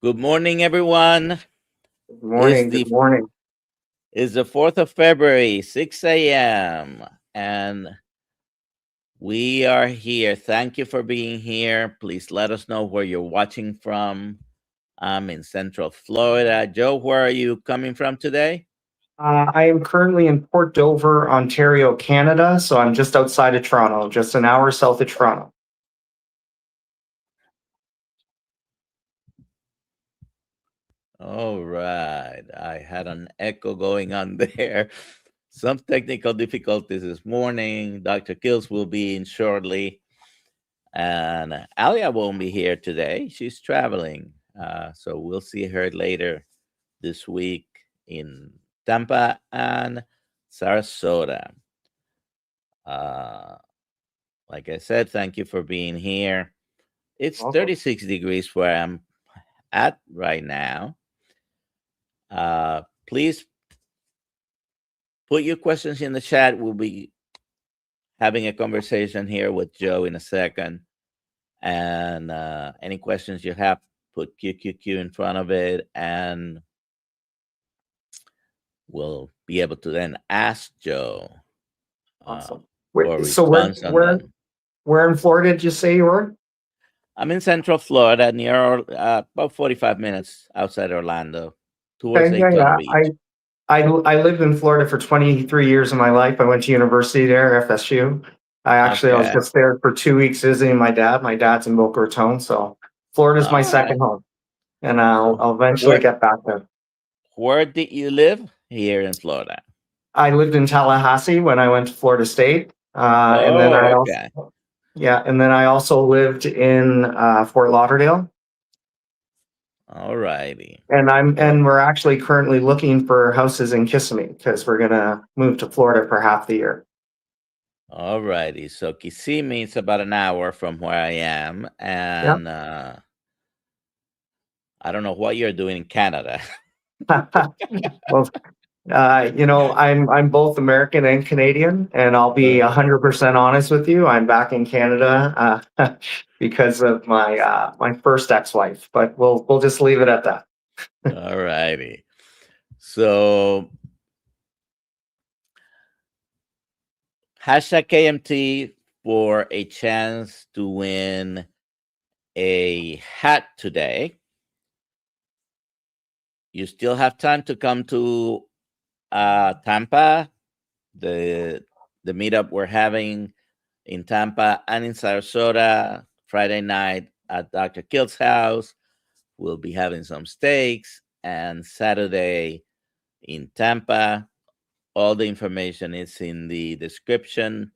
Good morning, everyone. Good Is morning. Good the morning. is the 4th of February, 6 a.m. and we are here. Thank you for being here. Please let us know where you're watching from. I'm in Central Florida. Joe, where are you coming from today? I am currently in Port Dover, Ontario, Canada. So I'm just outside of Toronto, just an hour south of Toronto. All right. I had an echo going on there. Some technical difficulties this morning. Dr. Kiltz will be in shortly. And Alia won't be here today. She's traveling. So we'll see her later this week in Tampa and Sarasota. Uh, like I said, thank you for being here. It's Welcome. 36 degrees where I'm at right now. Please put your questions in the chat. We'll be having a conversation here with Joe in a second. And any questions you have, put QQQ in front of it, and we'll be able to then ask Joe Awesome. for a So response on them. where in Florida did you say you were? I'm in Central Florida, near about 45 minutes outside Orlando, towards Okay, Daytona yeah. Beach. I lived in Florida for 23 years of my life. I went to university there, FSU. I was Okay. just there for 2 weeks visiting my dad. My dad's in Boca Raton, so Florida's my All right. second home, and I'll eventually Where get back there. where did you live here in Florida? I lived in Tallahassee when I went to Florida State, and then Oh, okay. I also lived in Fort Lauderdale, All righty. and we're actually currently looking for houses in Kissimmee because we're gonna move to Florida for half the year. All righty. So Kissimmee is about an hour from where I am, Yeah. and I don't know what you're doing in Canada. Well, I'm both American and Canadian, and I'll be 100% honest with you. I'm back in Canada because of my first ex-wife, but we'll just leave it at that. All righty. So hashtag KMT for a chance to win a hat today. You still have time to come to Tampa, the meetup we're having in Tampa and in Sarasota Friday night at Dr. Kiltz house. We'll be having some steaks, and Saturday in Tampa. All the information is in the description,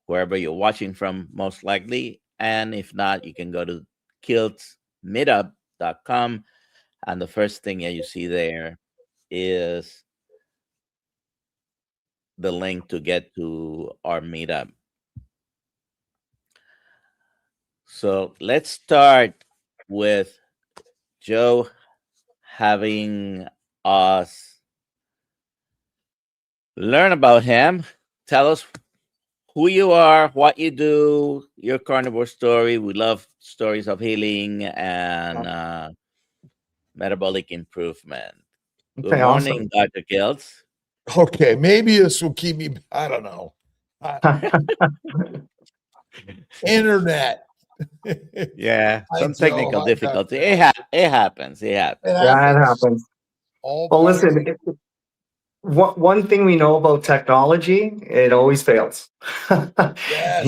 wherever you're watching from, most likely. And if not, you can go to kiltzmeetup.com. And the first thing that you see there is the link to get to our meetup. So let's start with Joe having us learn about him. Tell us who you are, what you do, your carnivore story. We love stories of healing and metabolic improvement. Good Okay, awesome. morning, Dr. Kiltz. Okay, maybe this will keep me. I don't know. Internet. Yeah, Hi, some Joe. technical Hi, difficulty. Dr. It happens. It happens. It Yeah, it happens. happens. All Well, parts. listen, one thing we know about technology, it always fails. Yes.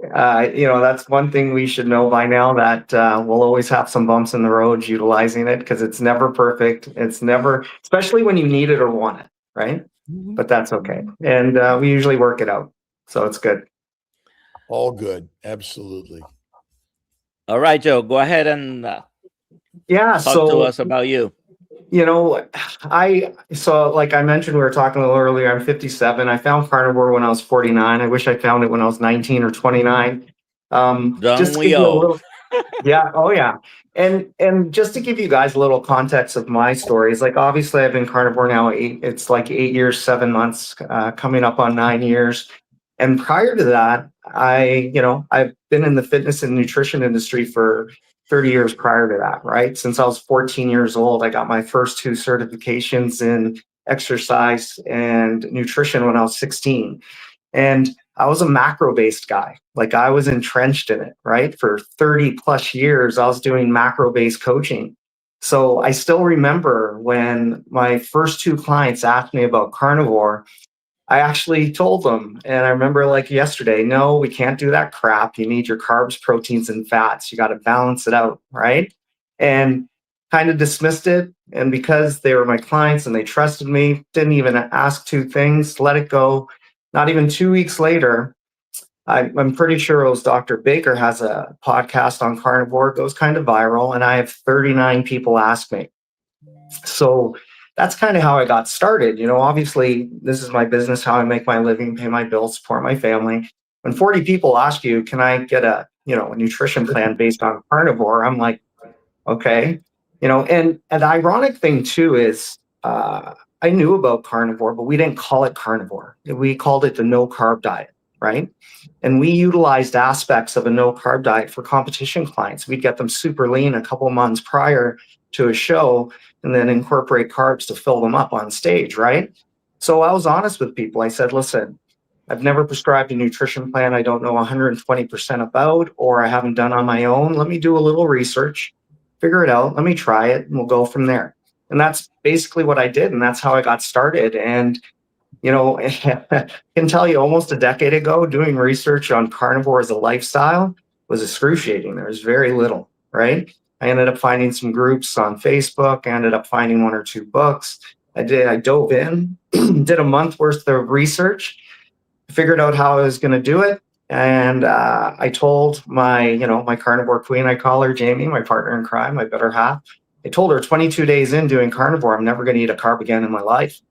That's one thing we should know by now, that we'll always have some bumps in the road utilizing it, because it's never perfect. It's never, especially when you need it or want it, right? But that's okay. And we usually work it out. So it's good. All good. Absolutely. All right, Joe, go ahead and Yeah. talk to us about you. Like I mentioned, we were talking a little earlier, I'm 57. I found Carnivore when I was 49. I wish I found it when I was 19 or 29. Just Don't to we give you a all? little, yeah, oh yeah. And just to give you guys a little context of my stories, like obviously I've been carnivore now it's like 8 years, 7 months, coming up on 9 years. And prior to that, I've been in the fitness and nutrition industry for 30 years prior to that, right? Since I was 14 years old, I got my first 2 certifications in exercise and nutrition when I was 16. And I was a macro-based guy. Like, I was entrenched in it, right? For 30 plus years, I was doing macro-based coaching. So I still remember when my first 2 clients asked me about carnivore, I actually told them, and I remember like yesterday, no, we can't do that crap. You need your carbs, proteins, and fats. You got to balance it out, right? And kind of dismissed it. And because they were my clients and they trusted me, didn't even ask 2 things, let it go. Not even 2 weeks later, I'm pretty sure it was Dr. Baker has a podcast on carnivore. It goes kind of viral, and I have 39 people ask me. So that's kind of how I got started. You know, obviously, this is my business, how I make my living, pay my bills, support my family. When 40 people ask you, can I get a nutrition plan based on carnivore? I'm like, okay. And the ironic thing too is I knew about carnivore, but we didn't call it carnivore. We called it the no carb diet, right? And we utilized aspects of a no carb diet for competition clients. We'd get them super lean a couple months prior to a show and then incorporate carbs to fill them up on stage, right? So I was honest with people. I said, listen, I've never prescribed a nutrition plan I don't know 120% about, or I haven't done on my own. Let me do a little research, figure it out. Let me try it, and we'll go from there. And that's basically what I did. And that's how I got started. And, I can tell you almost a decade ago, doing research on carnivore as a lifestyle was excruciating. There was very little, right? I ended up finding some groups on Facebook. I ended up finding 1 or 2 books. I dove in, did a month worth of research, figured out how I was going to do it. And I told my carnivore queen, I call her Jamie, my partner in crime, my better half. I told her 22 days in doing carnivore, I'm never going to eat a carb again in my life,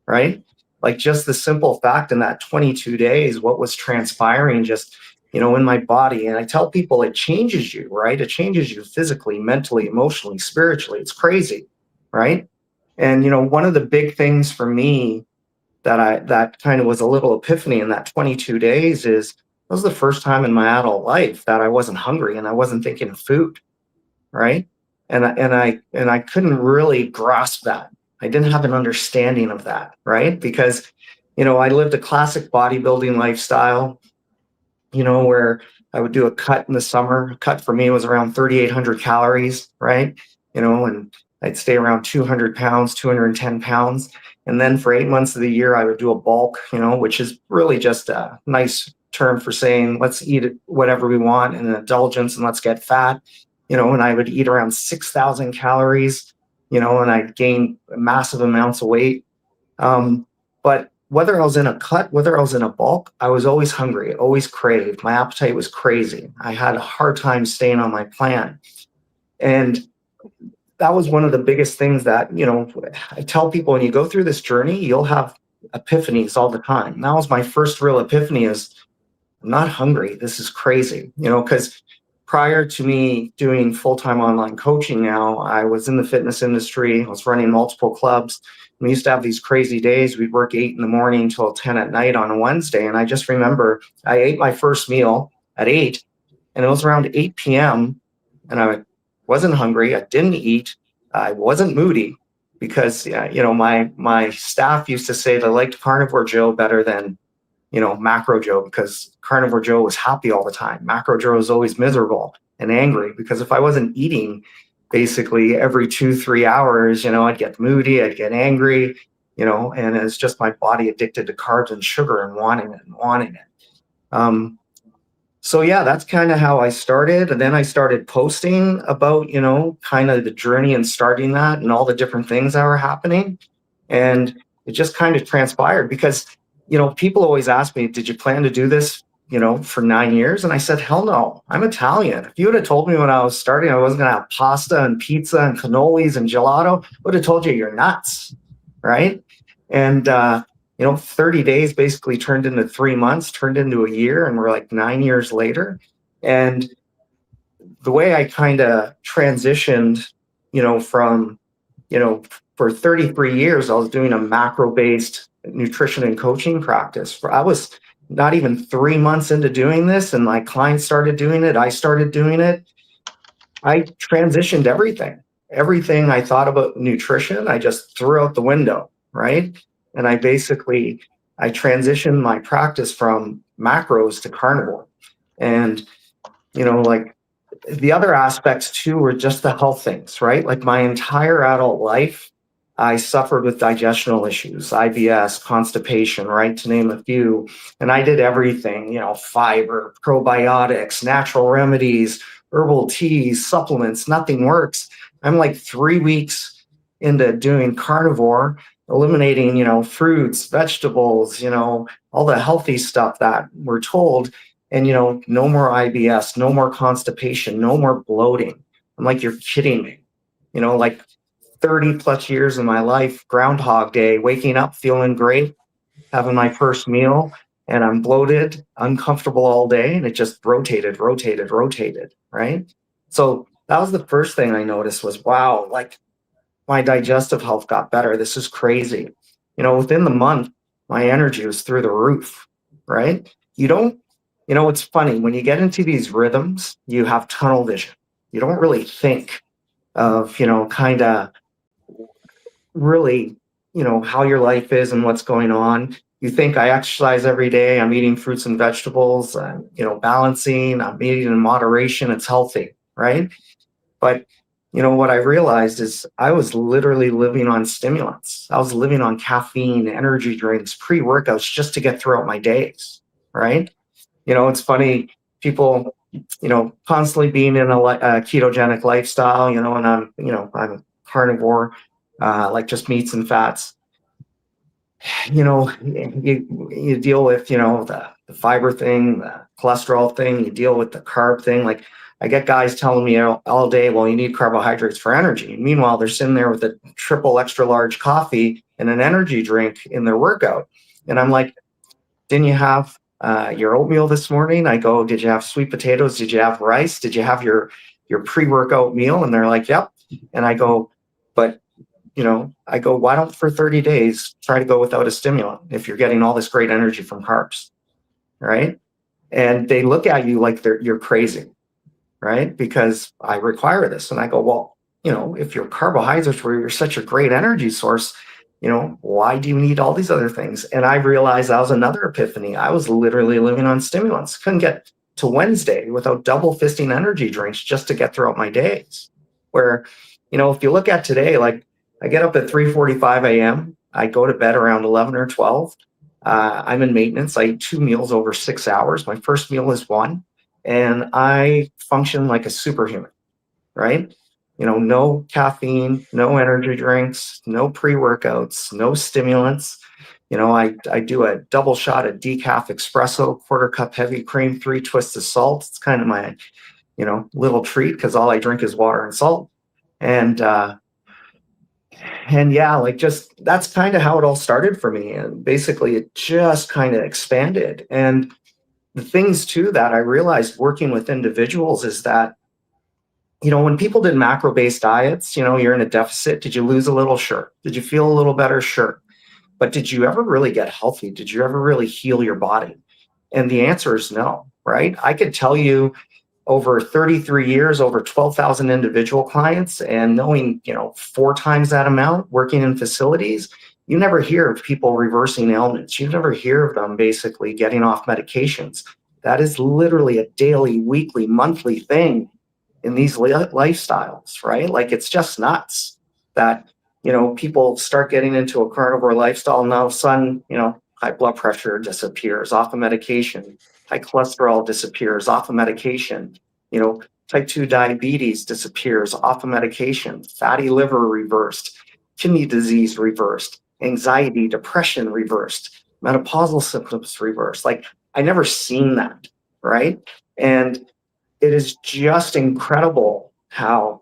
right? Like, just the simple fact in that 22 days, what was transpiring just, in my body. And I tell people it changes you, right? It changes you physically, mentally, emotionally, spiritually. It's crazy, right? And, one of the big things for me that kind of was a little epiphany in that 22 days is that was the first time in my adult life that I wasn't hungry and I wasn't thinking of food, right? And I couldn't really grasp that. I didn't have an understanding of that, right? Because, I lived a classic bodybuilding lifestyle, where I would do a cut in the summer. A cut for me was around 3,800 calories, right? And I'd stay around 200 pounds, 210 pounds. And then for 8 months of the year, I would do a bulk, which is really just a nice term for saying, let's eat whatever we want and an indulgence and let's get fat, and I would eat around 6,000 calories, and I'd gain massive amounts of weight. But whether I was in a cut, whether I was in a bulk, I was always hungry, always craved. My appetite was crazy. I had a hard time staying on my plan. And that was one of the biggest things that, I tell people, when you go through this journey, you'll have epiphanies all the time. And that was my first real epiphany is, I'm not hungry. This is crazy, because prior to me doing full-time online coaching now, I was in the fitness industry. I was running multiple clubs. We used to have these crazy days. We'd work 8 in the morning till 10 at night on a Wednesday. And I just remember I ate my first meal at 8, and it was around 8 p.m. and I wasn't hungry. I didn't eat. I wasn't moody because, my staff used to say they liked Carnivore Joe better than, Macro Joe, because Carnivore Joe was happy all the time. Macro Joe was always miserable and angry because if I wasn't eating basically every 2-3 hours, I'd get moody, I'd get angry, and it's just my body addicted to carbs and sugar and wanting it. So yeah, that's kind of how I started. And then I started posting about, kind of the journey and starting that and all the different things that were happening. And it just kind of transpired because, people always ask me, did you plan to do this, for 9 years? And I said, hell no, I'm Italian. If you would have told me when I was starting, I wasn't going to have pasta and pizza and cannolis and gelato, I would have told you you're nuts. Right. And, 30 days basically turned into 3 months, turned into a year, and we're like 9 years later. And the way I kind of transitioned, from, for 33 years, I was doing a macro-based nutrition and coaching practice. I was not even 3 months into doing this, and my clients started doing it. I started doing it. I transitioned everything I thought about nutrition, I just threw out the window, right? And I transitioned my practice from macros to carnivore. And, like the other aspects too were just the health things, right? Like my entire adult life, I suffered with digestional issues, IBS, constipation, right? To name a few. And I did everything, fiber, probiotics, natural remedies, herbal teas, supplements, nothing works. I'm like 3 weeks into doing carnivore, eliminating, fruits, vegetables, all the healthy stuff that we're told. And, no more IBS, no more constipation, no more bloating. I'm like, you're kidding me. Like 30 plus years of my life, Groundhog Day, waking up feeling great, having my first meal, and I'm bloated, uncomfortable all day. And it just rotated, right? So that was the first thing I noticed was, wow, like my digestive health got better. This is crazy. Within the month, my energy was through the roof, right? It's funny when you get into these rhythms, you have tunnel vision. You don't really think of, kind of really, how your life is and what's going on. You think I exercise every day, I'm eating fruits and vegetables, and, balancing, I'm eating in moderation, it's healthy, right? But what I realized is I was literally living on stimulants. I was living on caffeine, energy drinks, pre-workouts just to get throughout my days, right? It's funny, people, constantly being in a ketogenic lifestyle, and I'm carnivore, like just meats and fats. You deal with, the fiber thing, the cholesterol thing, you deal with the carb thing. Like I get guys telling me all day, well, you need carbohydrates for energy. And meanwhile, they're sitting there with a triple extra large coffee and an energy drink in their workout. And I'm like, didn't you have your oatmeal this morning? I go, did you have sweet potatoes? Did you have rice? Did you have your pre-workout meal? And they're like, yep. And I go, but why don't for 30 days try to go without a stimulant if you're getting all this great energy from carbs, right? And they look at you like you're crazy, right? Because I require this. And I go, well, if your carbohydrates were such a great energy source, why do you need all these other things? And I realized that was another epiphany. I was literally living on stimulants. Couldn't get to Wednesday without double fisting energy drinks just to get throughout my days. Where, if you look at today, like I get up at 3:45 a.m. I go to bed around 11 or 12. I'm in maintenance. I eat 2 meals over 6 hours. My first meal is 1. And I function like a superhuman, right? No caffeine, no energy drinks, no pre-workouts, no stimulants. I do a double shot of decaf espresso, 1/4 cup heavy cream, 3 twists of salt. It's kind of my, little treat because all I drink is water and salt. And yeah, like just that's kind of how it all started for me. And basically it just kind of expanded. And the things too that I realized working with individuals is that, when people did macro-based diets, you're in a deficit. Did you lose a little? Sure. Did you feel a little better? Sure. But did you ever really get healthy? Did you ever really heal your body? And the answer is no, right? I could tell you over 33 years, over 12,000 individual clients, and knowing, 4 times that amount working in facilities, you never hear of people reversing ailments. You never hear of them basically getting off medications. That is literally a daily, weekly, monthly thing in these lifestyles, right? Like it's just nuts that, people start getting into a carnivore lifestyle and all of a sudden, high blood pressure disappears off of medication, high cholesterol disappears off of medication, type 2 diabetes disappears off of medication, fatty liver reversed, kidney disease reversed, anxiety, depression reversed, menopausal symptoms reversed. Like I never seen that, right? And it is just incredible how,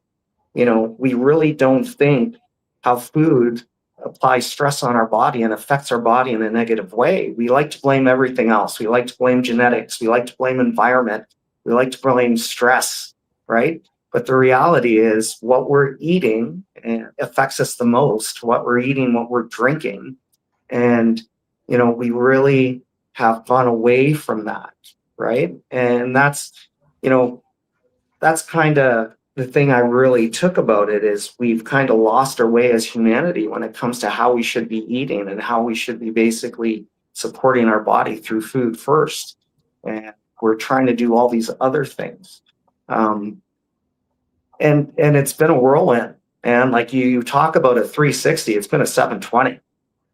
we really don't think how food applies stress on our body and affects our body in a negative way. We like to blame everything else. We like to blame genetics. We like to blame environment. We like to blame stress, right? But the reality is what we're eating affects us the most, what we're eating, what we're drinking. And, we really have gone away from that, right? And that's kind of the thing I really took about it is we've kind of lost our way as humanity when it comes to how we should be eating and how we should be basically supporting our body through food first. And we're trying to do all these other things. And it's been a whirlwind. And like you talk about a 360, it's been a 720,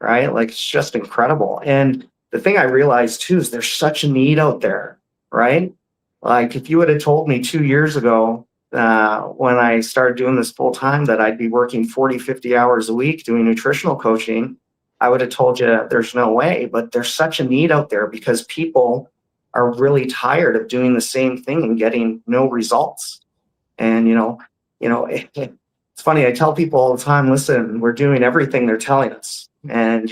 right? Like it's just incredible. And the thing I realized too is there's such a need out there, right? Like if you would have told me 2 years ago, when I started doing this full time, that I'd be working 40, 50 hours a week doing nutritional coaching, I would have told you there's no way. But there's such a need out there because people are really tired of doing the same thing and getting no results. And, it's funny. I tell people all the time, listen, we're doing everything they're telling us. And,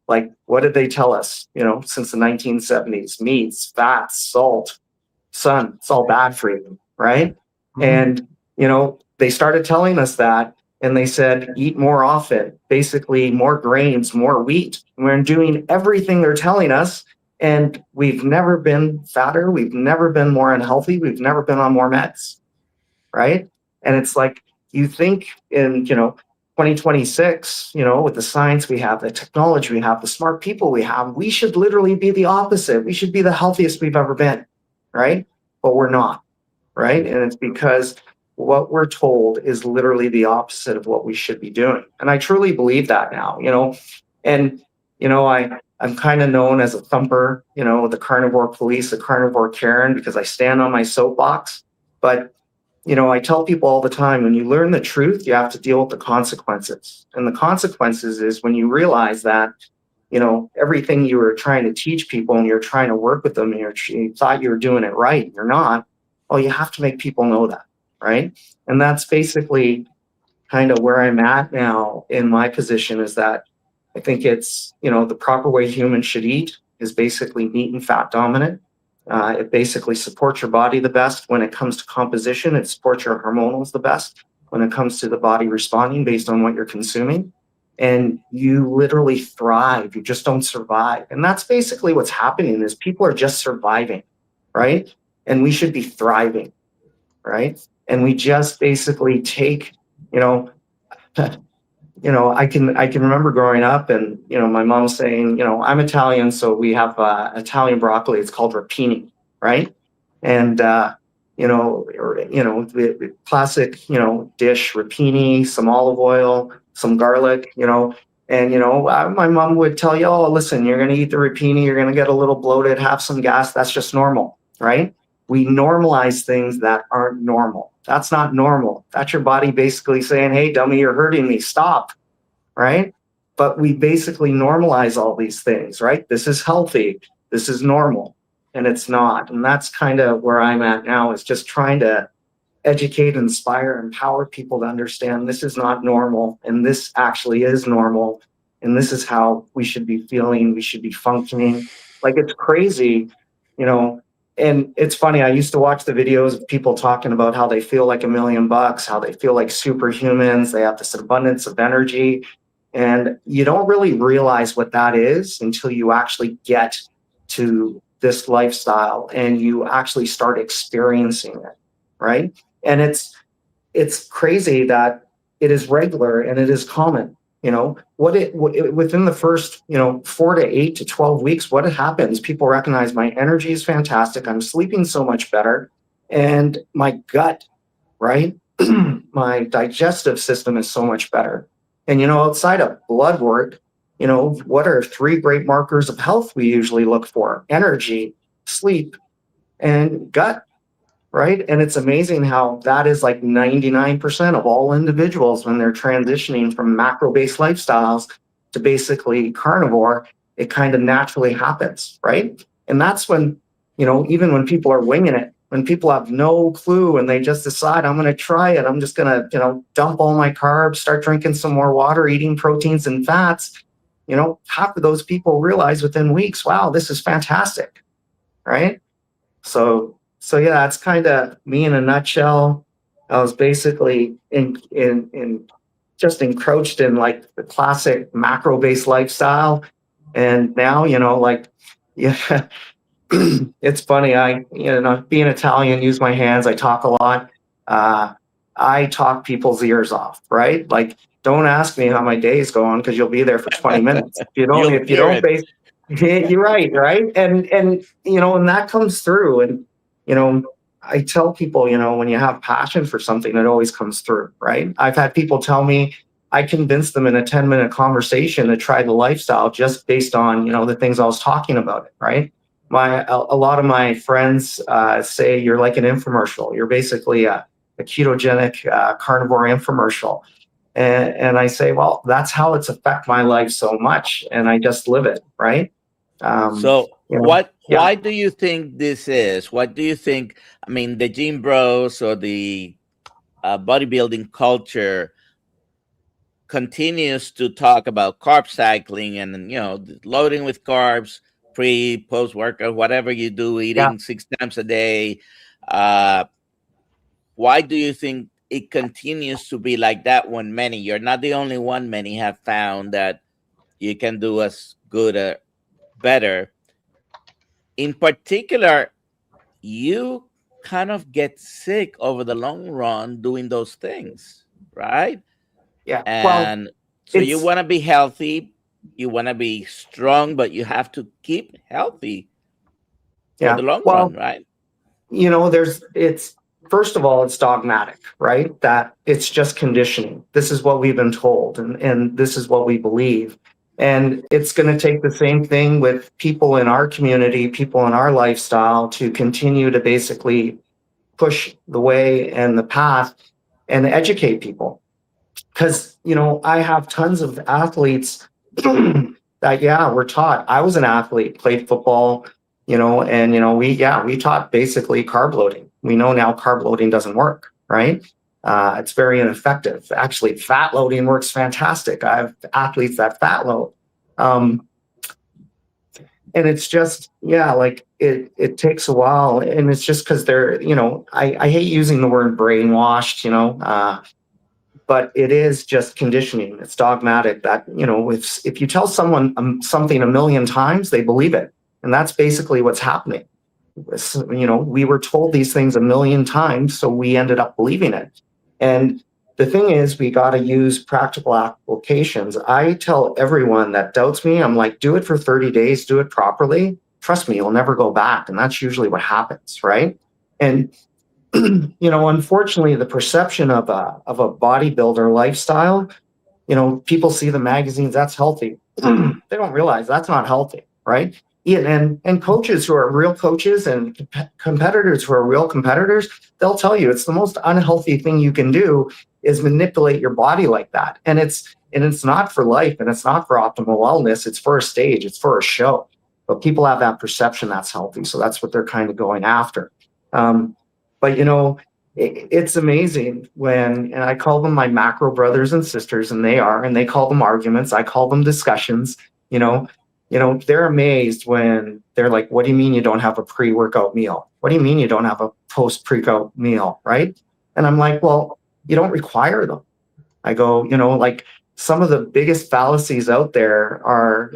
like, what did they tell us, since the 1970s? Meats, fats, salt, sun, it's all bad for you, right? And, they started telling us that, and they said, eat more often, basically more grains, more wheat. We're doing everything they're telling us, and we've never been fatter. We've never been more unhealthy. We've never been on more meds, right? And it's like, you think in, 2026, with the science we have, the technology we have, the smart people we have, we should literally be the opposite. We should be the healthiest we've ever been, right? But we're not, right? And it's because what we're told is literally the opposite of what we should be doing. And I truly believe that now, and, I'm kind of known as a thumper, the carnivore police, the carnivore Karen, because I stand on my soapbox. But, I tell people all the time, when you learn the truth, you have to deal with the consequences. And the consequences is when you realize that, everything you were trying to teach people and you're trying to work with them and you thought you were doing it right, you're not. Well, you have to make people know that, right? And that's basically kind of where I'm at now in my position, is that I think it's, the proper way humans should eat is basically meat and fat dominant. It basically supports your body the best when it comes to composition. It supports your hormonals the best when it comes to the body responding based on what you're consuming. And you literally thrive. You just don't survive. And that's basically what's happening, is people are just surviving, right? And we should be thriving, right? And we just basically take, I can remember growing up and, my mom saying, I'm Italian, so we have Italian broccoli. It's called rapini, right? And, the classic, dish, rapini, some olive oil, some garlic, and, my mom would tell you, oh, listen, you're going to eat the rapini, you're going to get a little bloated, have some gas. That's just normal, right? We normalize things that aren't normal. That's not normal. That's your body basically saying, hey, dummy, you're hurting me. Stop, right? But we basically normalize all these things, right? This is healthy. This is normal. And it's not. And that's kind of where I'm at now, is just trying to educate, inspire, empower people to understand this is not normal. And this actually is normal. And this is how we should be feeling. We should be functioning. Like, it's crazy, And it's funny, I used to watch the videos of people talking about how they feel like $1 million, how they feel like superhumans, they have this abundance of energy. And you don't really realize what that is until you actually get to this lifestyle and you actually start experiencing it, right? And it's crazy that it is regular and it is common. Within the first, 4 to 8 to 12 weeks, what happens? People recognize my energy is fantastic. I'm sleeping so much better. And my gut, right? My digestive system is so much better. And, outside of blood work, what are 3 great markers of health we usually look for? Energy, sleep, and gut. Right. And it's amazing how that is like 99% of all individuals when they're transitioning from macro-based lifestyles to basically carnivore. It kind of naturally happens. Right. And that's when, even when people are winging it, when people have no clue and they just decide, I'm going to try it. I'm just going to, dump all my carbs, start drinking some more water, eating proteins and fats. Half of those people realize within weeks, wow, this is fantastic. Right. So yeah, that's kind of me in a nutshell. I was basically just encroached in like the classic macro-based lifestyle. And now, yeah, it's funny. I, being Italian, use my hands. I talk a lot. I talk people's ears off, right? Like, don't ask me how my day is going because you'll be there for 20 minutes. You'll If you hear don't it. base, you're right, right? And and that comes through. And I tell people, when you have passion for something, it always comes through, right? I've had people tell me I convinced them in a 10-minute conversation to try the lifestyle just based on, the things I was talking about it, right? A lot of my friends say you're like an infomercial. You're basically a ketogenic carnivore infomercial. And I say, well, that's how it's affect my life so much. And I just live it, right? So Yeah. why do you think this is? What do you think? I mean, the gym bros or the bodybuilding culture continues to talk about carb cycling and, loading with carbs, pre, post workout, whatever you do, Yeah. eating 6 times a day. Why do you think it continues to be like that when you're not the only one, many have found that you can do as good or better? In particular, you kind of get sick over the long run doing those things, right? Yeah. Well, And so you it's, want to be healthy, you want to be strong, but you have to keep healthy for yeah. the long run, Well, right? First of all, it's dogmatic, right? That it's just conditioning. This is what we've been told, and this is what we believe. And it's going to take the same thing with people in our community, people in our lifestyle, to continue to basically push the way and the path and educate people. Because, I have tons of athletes that, were taught. I was an athlete, played football, and, we taught basically carb loading. We know now carb loading doesn't work, right? It's very ineffective. Actually, fat loading works fantastic. I have athletes that fat load. And it's just, like it takes a while. And it's just because they're, I hate using the word brainwashed, but it is just conditioning. It's dogmatic that, if you tell someone something a million times, they believe it. And that's basically what's happening. We were told these things a million times, so we ended up believing it. And the thing is, we got to use practical applications. I tell everyone that doubts me, I'm like, do it for 30 days, do it properly. Trust me, you'll never go back. And that's usually what happens, right? And unfortunately, the perception of a bodybuilder lifestyle, people see the magazines, that's healthy. They don't realize that's not healthy, right? And coaches who are real coaches and competitors who are real competitors, they'll tell you it's the most unhealthy thing you can do is manipulate your body like that. And it's not for life, and it's not for optimal wellness. It's for a stage, it's for a show. But people have that perception that's healthy, so that's what they're kind of going after. But it's amazing and I call them my macro brothers and sisters, and they call them arguments. I call them discussions. They're amazed when they're like, what do you mean you don't have a pre-workout meal? What do you mean you don't have a post-pre-workout meal, right? And I'm like, well, you don't require them. I go, like some of the biggest fallacies out there are,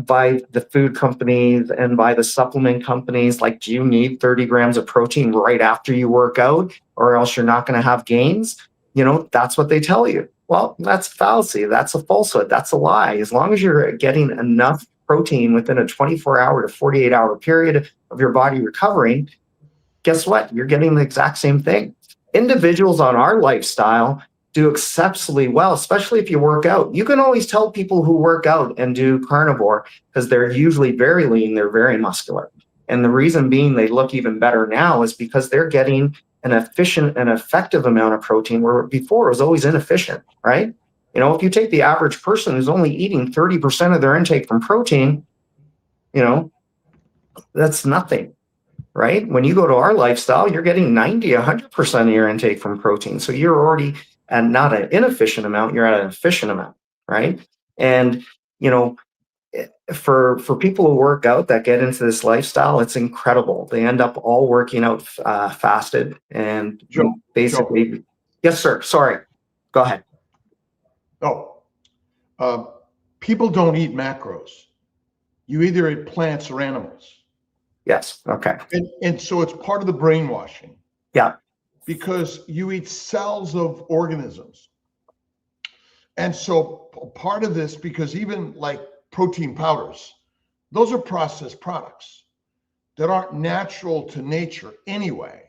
by the food companies and by the supplement companies, like, do you need 30 grams of protein right after you work out, or else you're not going to have gains? That's what they tell you. Well, that's fallacy. That's a falsehood. That's a lie. As long as you're getting enough protein within a 24-hour to 48-hour period of your body recovering, guess what? You're getting the exact same thing. Individuals on our lifestyle do exceptionally well, especially if you work out. You can always tell people who work out and do carnivore because they're usually very lean, they're very muscular. And the reason being they look even better now is because they're getting an efficient and effective amount of protein, where before it was always inefficient, right? If you take the average person who's only eating 30% of their intake from protein, that's nothing, right? When you go to our lifestyle, you're getting 100% of your intake from protein. So you're already at not an inefficient amount, you're at an efficient amount, right? And, for people who work out that get into this lifestyle, it's incredible. They end up all working out fasted and basically. Joe. Yes, sir. Sorry. Go ahead. People don't eat macros. You either eat plants or animals. Yes. Okay. And so it's part of the brainwashing. Yeah. because you eat cells of organisms. And so part of this, because even like protein powders, those are processed products that aren't natural to nature anyway.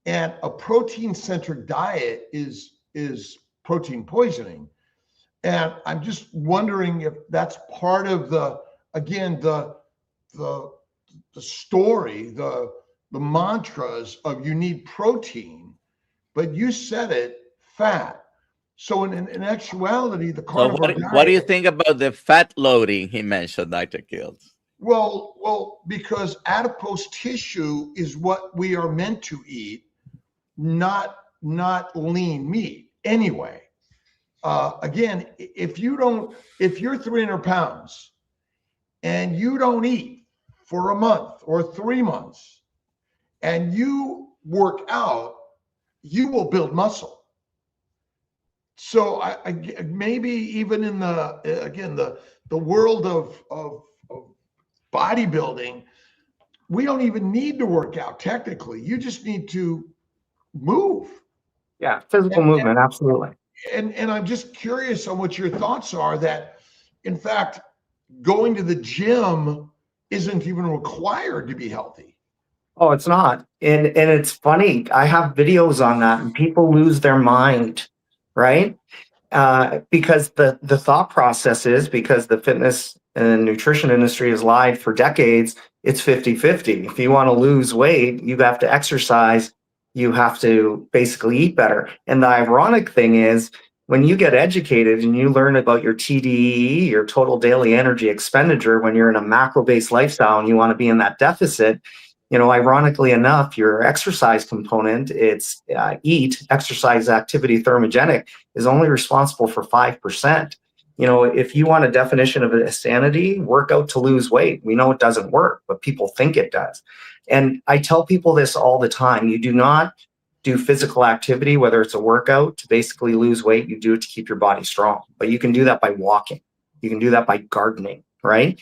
And a protein-centric diet is protein poisoning. And I'm just wondering if that's part of the, again, the story, the mantras of you need protein, but you said it, fat. So in actuality, the So carnivore what do you diet, think about the fat loading he mentioned, Dr. Kiltz? well, because adipose tissue is what we are meant to eat, not lean meat anyway. Again, if you're 300 pounds and you don't eat for a month or 3 months and you work out, you will build muscle. So I maybe even in the world of bodybuilding, we don't even need to work out technically. You just need to move. Yeah, physical movement, absolutely. And I'm just curious on what your thoughts are that, in fact, going to the gym isn't even required to be healthy. Oh, it's not. And it's funny. I have videos on that and people lose their mind, right? Because the thought process is, because the fitness and nutrition industry has lied for decades, it's 50-50. If you want to lose weight, you have to exercise, you have to basically eat better. And the ironic thing is, when you get educated and you learn about your TDEE, your total daily energy expenditure, when you're in a macro-based lifestyle and you want to be in that deficit, ironically enough, your exercise component, it's EAT, exercise activity thermogenic, is only responsible for 5%. If you want a definition of insanity, work out to lose weight. We know it doesn't work, but people think it does. And I tell people this all the time. You do not do physical activity, whether it's a workout, to basically lose weight. You do it to keep your body strong. But you can do that by walking. You can do that by gardening, right?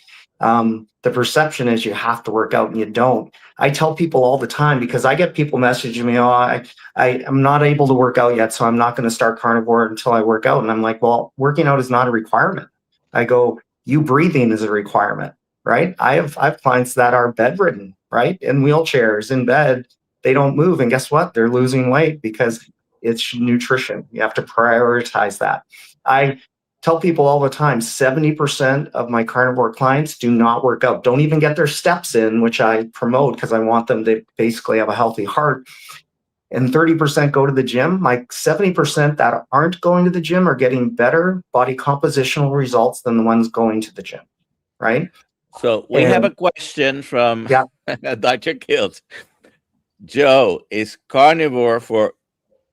The perception is you have to work out and you don't. I tell people all the time, because I get people messaging me, I'm not able to work out yet, so I'm not going to start carnivore until I work out. And I'm like, well, working out is not a requirement. I go, you breathing is a requirement, right? I have clients that are bedridden, right? In wheelchairs, in bed, they don't move. And guess what? They're losing weight because it's nutrition. You have to prioritize that. I tell people all the time, 70% of my carnivore clients do not work out, don't even get their steps in, which I promote because I want them to basically have a healthy heart. And 30% go to the gym. My 70% that aren't going to the gym are getting better body compositional results than the ones going to the gym, right? So we have a question from Dr. Kiltz. Joe, is carnivore for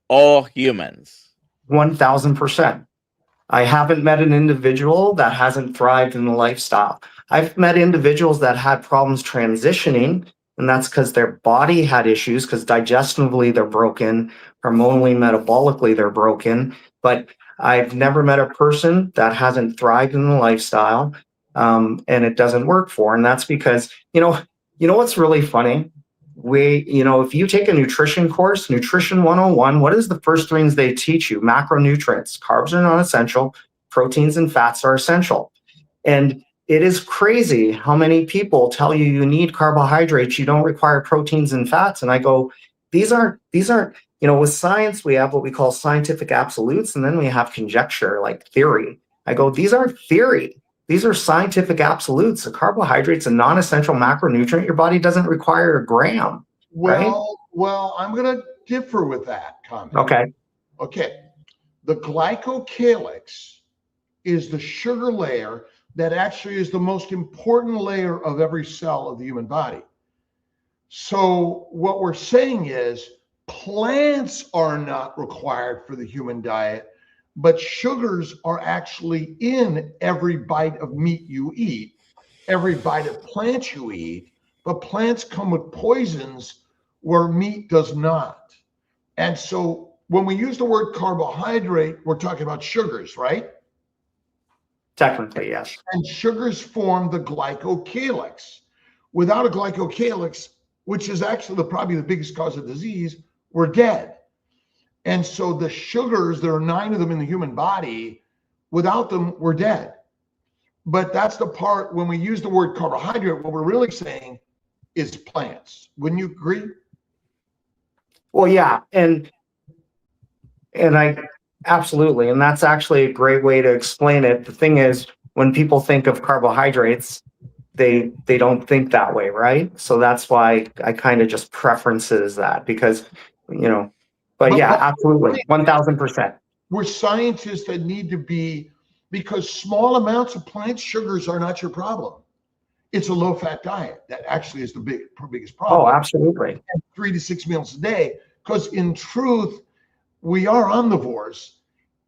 all humans? 1,000%. I haven't met an individual that hasn't thrived in the lifestyle. I've met individuals that had problems transitioning, and that's because their body had issues, because digestively they're broken, hormonally, metabolically they're broken. But I've never met a person that hasn't thrived in the lifestyle, and it doesn't work for. And that's because, what's really funny? If you take a nutrition course, Nutrition 101, what is the first things they teach you? Macronutrients. Carbs are non-essential. Proteins and fats are essential. And it is crazy how many people tell you you need carbohydrates, you don't require proteins and fats. And I go, these aren't, with science, we have what we call scientific absolutes, and then we have conjecture, like theory. I go, these aren't theory. These are scientific absolutes. A carbohydrate's a non-essential macronutrient. Your body doesn't require a gram. Well, I'm going to differ with that comment. Okay. The glycocalyx is the sugar layer that actually is the most important layer of every cell of the human body. So what we're saying is plants are not required for the human diet, but sugars are actually in every bite of meat you eat, every bite of plants you eat, but plants come with poisons where meat does not. And so when we use the word carbohydrate, we're talking about sugars, right? Technically, yes. And sugars form the glycocalyx. Without a glycocalyx, which is actually probably the biggest cause of disease, we're dead. And so the sugars, there are 9 of them in the human body. Without them, we're dead. But that's the part when we use the word carbohydrate, what we're really saying is plants. Wouldn't you agree? Well, yeah, and I absolutely, and that's actually a great way to explain it. The thing is, when people think of carbohydrates, they don't think that way, right? So that's why I kind of just preferences that, because, you know, but yeah, absolutely, 1000%. We're scientists that need to be, because small amounts of plant sugars are not your problem. It's a low-fat diet that actually is the biggest problem. Oh, absolutely. 3 to 6 meals a day, because in truth, we are omnivores,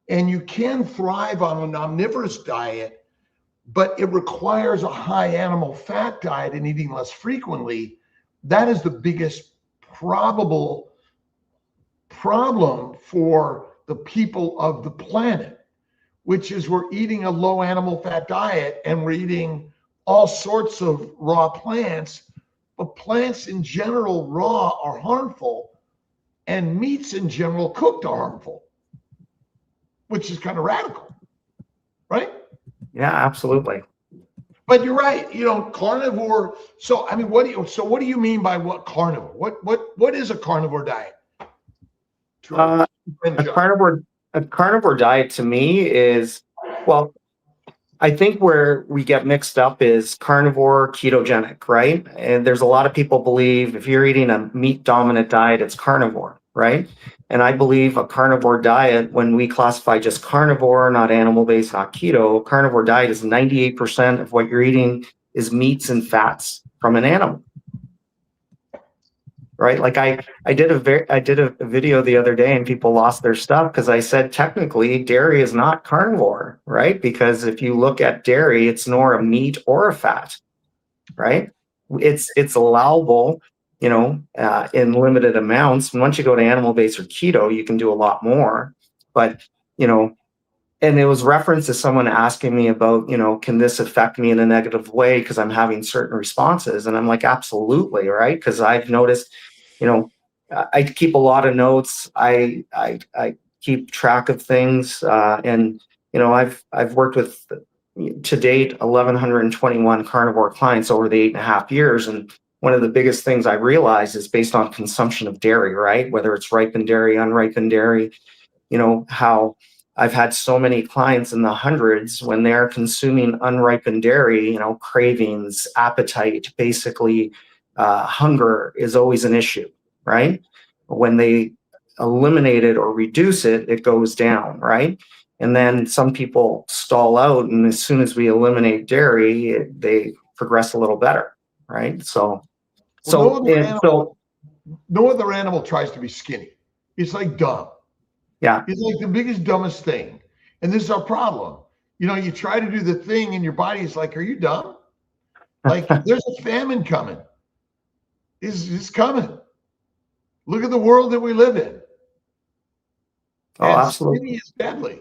and you can thrive on an omnivorous diet, but it requires a high animal fat diet and eating less frequently. That is the biggest probable problem for the people of the planet, which is we're eating a low animal fat diet and we're eating all sorts of raw plants, but plants in general raw are harmful, and meats in general cooked are harmful, which is kind of radical, right? Yeah, absolutely. But you're right, you know, carnivore. So I mean, what do you mean by what carnivore? What is a carnivore diet? A carnivore diet to me is, well, I think where we get mixed up is carnivore, ketogenic, right? And there's a lot of people believe if you're eating a meat dominant diet, it's carnivore, right? And I believe a carnivore diet, when we classify just carnivore, not animal-based, not keto, carnivore diet is 98% of what you're eating is meats and fats from an animal. Right? Like I did a video the other day and people lost their stuff because I said technically dairy is not carnivore, right? Because if you look at dairy, it's nor a meat or a fat, right? It's allowable, you know, in limited amounts. And once you go to animal-based or keto, you can do a lot more. But, you know, and it was referenced to someone asking me about, you know, can this affect me in a negative way because I'm having certain responses? And I'm like, absolutely, right? Because I've noticed, you know, I keep a lot of notes. I keep track of things, and you know, I've worked with to date 1,121 carnivore clients over the 8.5 years, and one of the biggest things I realized is based on consumption of dairy, right? Whether it's ripened dairy, unripened dairy, you know, how I've had so many clients in the hundreds when they're consuming unripened dairy, you know, cravings, appetite, basically hunger is always an issue, right? When they eliminate it or reduce it, it goes down, right? And then some people stall out, and as soon as we eliminate dairy, they progress a little better, right? So, no other animal tries to be skinny. It's like dumb. Yeah. It's like the biggest, dumbest thing. And this is our problem. You know, you try to do the thing and your body is like, are you dumb? Like there's a famine coming. It's coming. Look at the world that we live in. Oh, and absolutely. Skinny is deadly.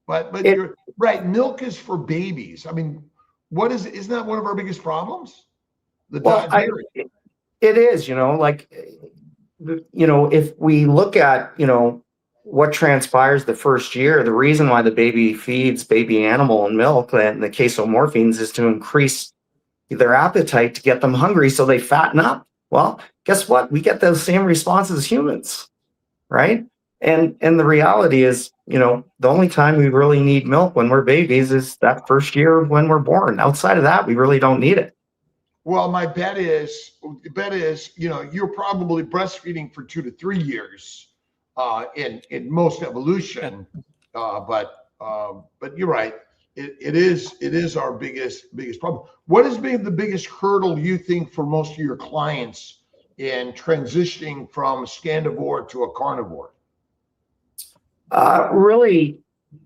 But you're right. Milk is for babies. I mean, isn't that one of our biggest problems? It is, you know, like, you know, if we look at, you know, what transpires the first year, the reason why the baby feeds baby animal and milk and the casomorphines is to increase their appetite to get them hungry so they fatten up. Well, guess what? We get those same responses as humans, right? And the reality is, you know, the only time we really need milk when we're babies is that first year when we're born. Outside of that, we really don't need it. Well, my bet is, you know, you're probably breastfeeding for 2 to 3 years in most evolution, but you're right. It is our biggest problem. What has been the biggest hurdle you think for most of your clients in transitioning from a scandivore to a carnivore? Really,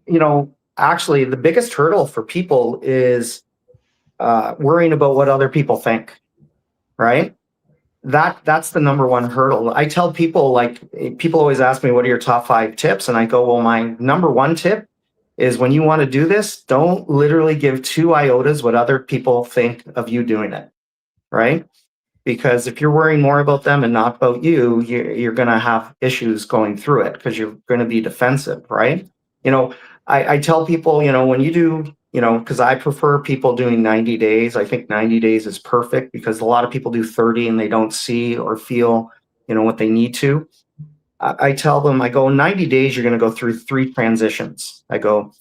you know, actually the biggest hurdle for people is worrying about what other people think, right? That's the number one hurdle. I tell people, like, people always ask me, what are your top 5 tips? And I go, well, my number one tip is when you want to do this, don't literally give 2 iotas what other people think of you doing it, right? because if you're worrying more about them and not about you, you're going to have issues going through it because you're going to be defensive, right? I tell people, when you do, because I prefer people doing 90 days. I think 90 days is perfect because a lot of people do 30 and they don't see or feel, what they need to. I tell them, I go, in 90 days, you're going to go through 3 transitions. I go,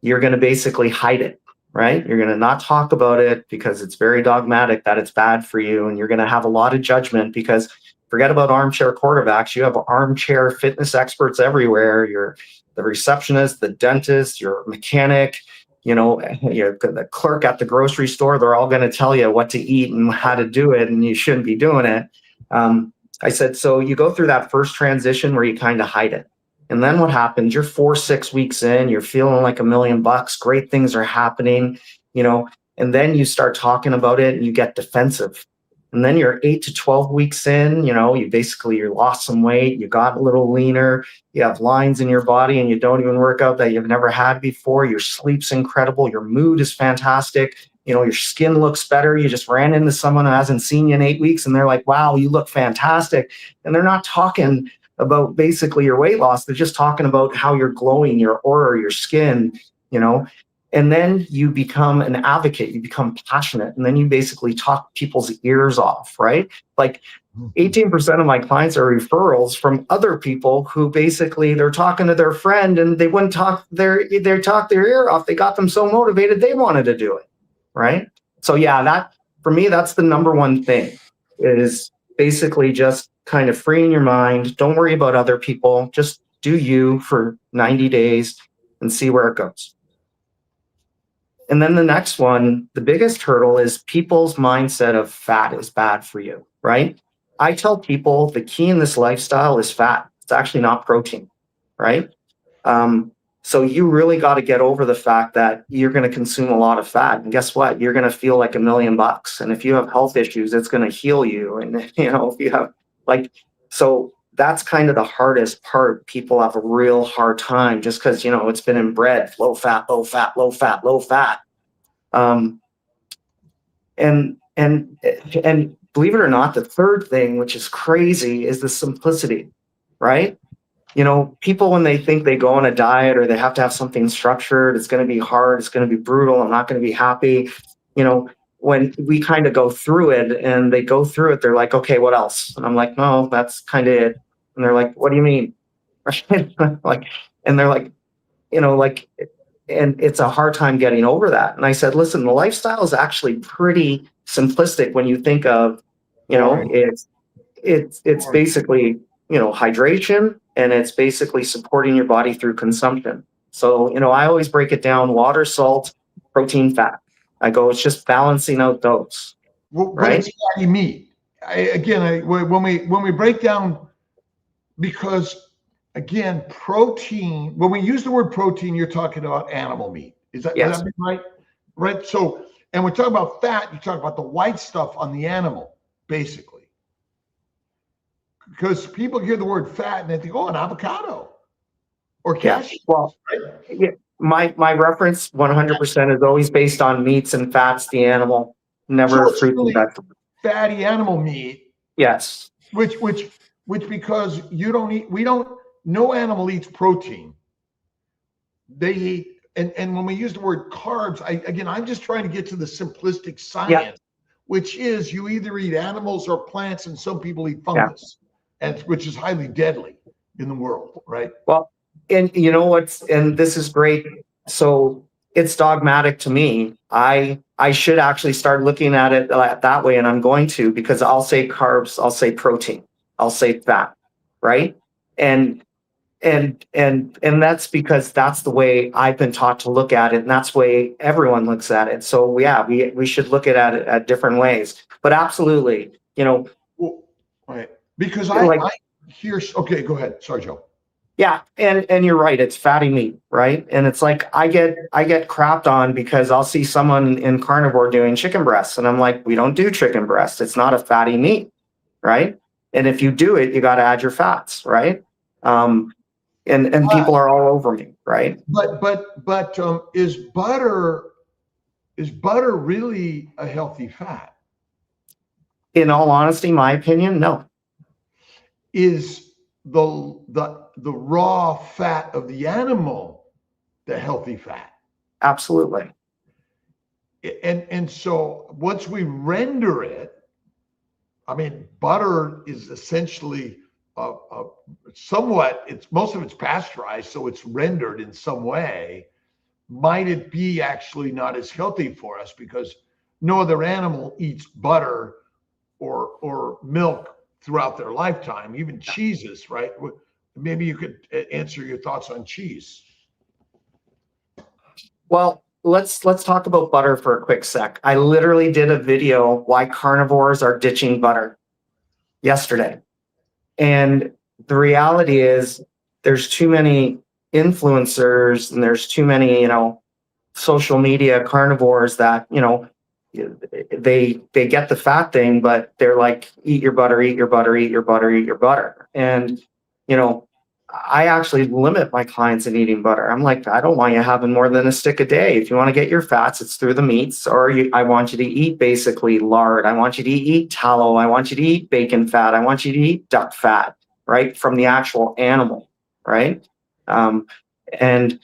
you're going to basically hide it, right? You're going to not talk about it because it's very dogmatic that it's bad for you. And you're going to have a lot of judgment because forget about armchair quarterbacks. You have armchair fitness experts everywhere. You're the receptionist, the dentist, your mechanic, you're the clerk at the grocery store. They're all going to tell you what to eat and how to do it. And you shouldn't be doing it. I said, so you go through that first transition where you kind of hide it. And then what happens? You're 4-6 weeks in, you're feeling like $1 million, great things are happening, and then you start talking about it and you get defensive. And then you're 8 to 12 weeks in, you lost some weight, you got a little leaner, you have lines in your body and you don't even work out that you've never had before. Your sleep's incredible. Your mood is fantastic. Your skin looks better. You just ran into someone who hasn't seen you in 8 weeks and they're like, wow, you look fantastic. And they're not talking about basically your weight loss. They're just talking about how you're glowing, your aura, your skin, and then you become an advocate, you become passionate, and then you basically talk people's ears off, right? Like 18% of my clients are referrals from other people who basically they're talking to their friend and they wouldn't talk their ear off. They got them so motivated, they wanted to do it, right? So yeah, that for me, that's the number one thing is basically just kind of freeing your mind. Don't worry about other people. Just do you for 90 days and see where it goes. And then the next one, the biggest hurdle is people's mindset of fat is bad for you, right? I tell people the key in this lifestyle is fat. It's actually not protein, right? So you really got to get over the fact that you're going to consume a lot of fat. And guess what? You're going to feel like $1 million. And if you have health issues, it's going to heal you. And, if you have so that's kind of the hardest part. People have a real hard time just because, it's been inbred, low fat, low fat, low fat, low fat. And believe it or not, the third thing, which is crazy, is the simplicity, right? People, when they think they go on a diet or they have to have something structured, it's going to be hard, it's going to be brutal, I'm not going to be happy. When we kind of go through it and they go through it, they're like, okay, what else? And I'm like, no, that's kind of it. And they're like, what do you mean? And they're like, and it's a hard time getting over that. And I said, listen, the lifestyle is actually pretty simplistic when you think of, it's basically, hydration, and it's basically supporting your body through consumption. So, I always break it down: water, salt, protein, fat. I go, it's just balancing out those. Well, right? What do you mean? When we break down, because again, protein, when we use the word protein, you're talking about animal meat. Is that right? Right. So, and we're talking about fat, you talk about the white stuff on the animal, basically. Because people hear the word fat and they think, oh, an avocado or cashew. Well, yeah. My reference 100% is always based on meats and fats, the animal, never so fruits and vegetables. Fatty animal meat. Yes. Which because no animal eats protein. They eat, and when we use the word carbs, I'm just trying to get to the simplistic science, which is you either eat animals or plants, and some people eat fungus, and which is highly deadly in the world, right? Well, and and this is great. So it's dogmatic to me. I should actually start looking at it that way, and I'm going to, because I'll say carbs, I'll say protein, I'll say fat, right? And that's because that's the way I've been taught to look at it, and that's the way everyone looks at it. So yeah, we should look at it at different ways. But absolutely, right? Because I hear. Okay, go ahead. Sorry, Joe. Yeah, and you're right. It's fatty meat, right? And it's like I get crapped on because I'll see someone in Carnivore doing chicken breasts, and I'm like, we don't do chicken breasts. It's not a fatty meat, right? And if you do it, you got to add your fats, right? And people are all over me, right? But is butter really a healthy fat? In all honesty, my opinion, no. Is the raw fat of the animal the healthy fat? Absolutely. And so once we render it, I mean, butter is essentially somewhat, most of it's pasteurized, so it's rendered in some way. Might it be actually not as healthy for us because no other animal eats butter or milk throughout their lifetime, even cheeses, right? Maybe you could answer your thoughts on cheese. Well, let's talk about butter for a quick sec. I literally did a video why carnivores are ditching butter yesterday. And the reality is there's too many influencers and there's too many, social media carnivores that, they get the fat thing, but they're like, eat your butter, eat your butter, eat your butter, eat your butter. And, I actually limit my clients in eating butter. I'm like, I don't want you having more than a stick a day. If you want to get your fats, it's through the meats, or I want you to eat basically lard. I want you to eat tallow. I want you to eat bacon fat. I want you to eat duck fat, right? From the actual animal, right? And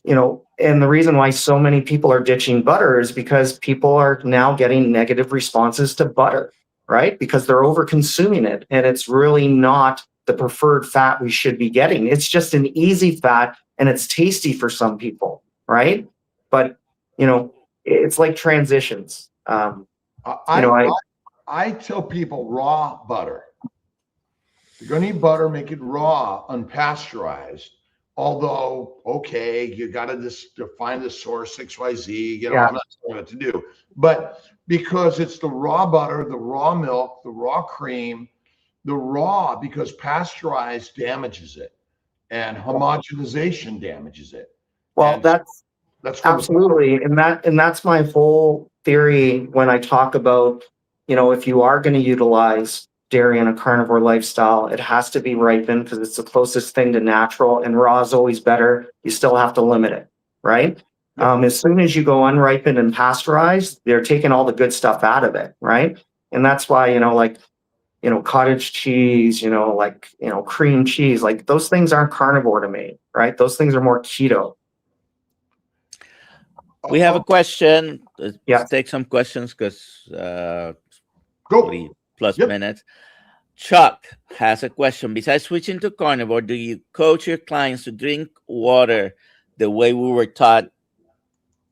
the reason why so many people are ditching butter is because people are now getting negative responses to butter, right? Because they're over consuming it, and it's really not the preferred fat we should be getting. It's just an easy fat and it's tasty for some people, right? But, it's like transitions. I tell people raw butter. If you're going to eat butter, make it raw, unpasteurized. Although, okay, you got to define the source, XYZ, I'm not saying what to do. But because it's the raw butter, the raw milk, the raw cream, the raw, because pasteurized damages it and homogenization damages it. Well, and that's absolutely. And that's my whole theory when I talk about, if you are going to utilize dairy in a carnivore lifestyle, it has to be ripened because it's the closest thing to natural, and raw is always better. You still have to limit it, right? As soon as you go unripened and pasteurized, they're taking all the good stuff out of it, right? And that's why, cottage cheese, cream cheese, like those things aren't carnivore to me, right? Those things are more keto. We have a question. Let's take some questions because 40 plus minutes. Chuck has a question. Besides switching to carnivore, do you coach your clients to drink water the way we were taught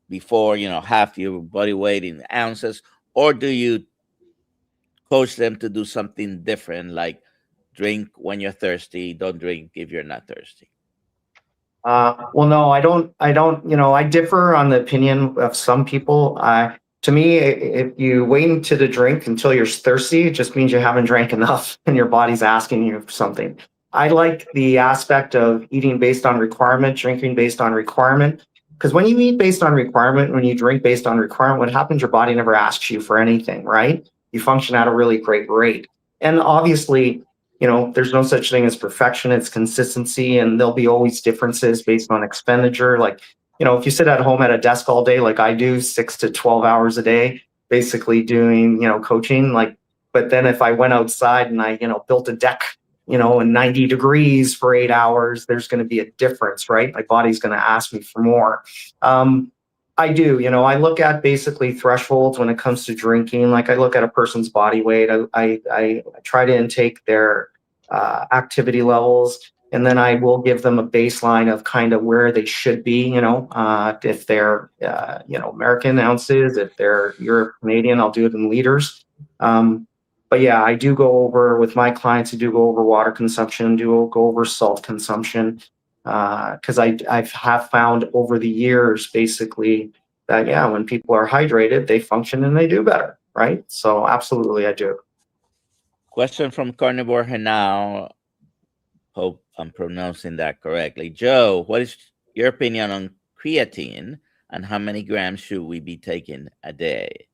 before, half your body weight in ounces, or do you coach them to do something different, like drink when you're thirsty, don't drink if you're not thirsty? Well, no, I don't, I differ on the opinion of some people. To me, if you wait to drink until you're thirsty, it just means you haven't drank enough and your body's asking you for something. I like the aspect of eating based on requirement, drinking based on requirement. Because when you eat based on requirement, when you drink based on requirement, what happens, your body never asks you for anything, right? You function at a really great rate. And obviously, there's no such thing as perfection, it's consistency, and there'll be always differences based on expenditure. Like, if you sit at home at a desk all day, like I do, 6 to 12 hours a day, basically doing, coaching, but then if I went outside and I, built a deck, in 90 degrees for 8 hours, there's going to be a difference, right? My body's going to ask me for more. I do, I look at basically thresholds when it comes to drinking. Like I look at a person's body weight. I try to intake their activity levels, and then I will give them a baseline of kind of where they should be, if they're, American ounces, if they're Europe Canadian, I'll do it in liters. But yeah, I do go over with my clients, I do go over water consumption, go over salt consumption. Because I have found over the years, basically, that, when people are hydrated, they function and they do better, right? So absolutely, I do. Question from Carnivore now. Hope I'm pronouncing that correctly. Joe, what is your opinion on creatine and how many grams should we be taking a day?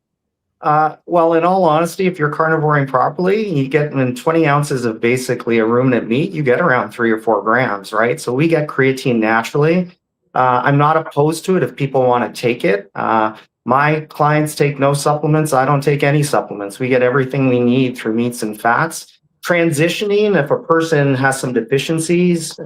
Well, in all honesty, if you're carnivoring properly, you get in 20 ounces of basically a ruminant meat, you get around 3 or 4 grams, right? So we get creatine naturally. I'm not opposed to it if people want to take it. My clients take no supplements. I don't take any supplements. We get everything we need through meats and fats. Transitioning, if a person has some deficiencies,